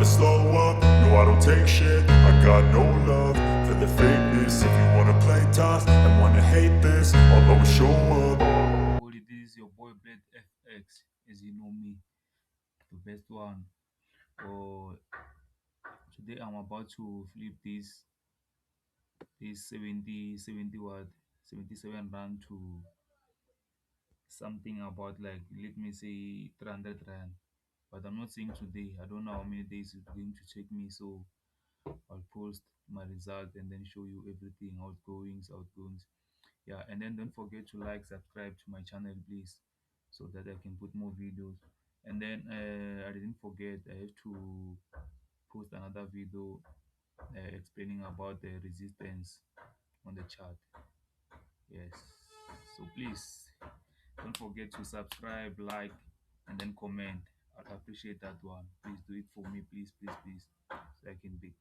never slow up. No, I don't take shit. I got no love for the fakeness. If you wanna play tough and wanna hate this, I'll always show up. Holy, this is your boy Blade FX, as you know me, the best one. Oh, today I'm about to flip this 70 what 77 rand to something about, like, let me say 300 rand. But I'm not saying today. I don't know how many days it's going to take me, so I'll post my result and then show you everything, outgoings. Yeah, and then don't forget to like, subscribe to my channel, please, so that I can put more videos. And then I didn't forget, I have to post another video explaining about the resistance on the chart. Yes, so please don't forget to subscribe, like, and then comment. I'd appreciate that one. Please do it for me, please, please, please, so I can be.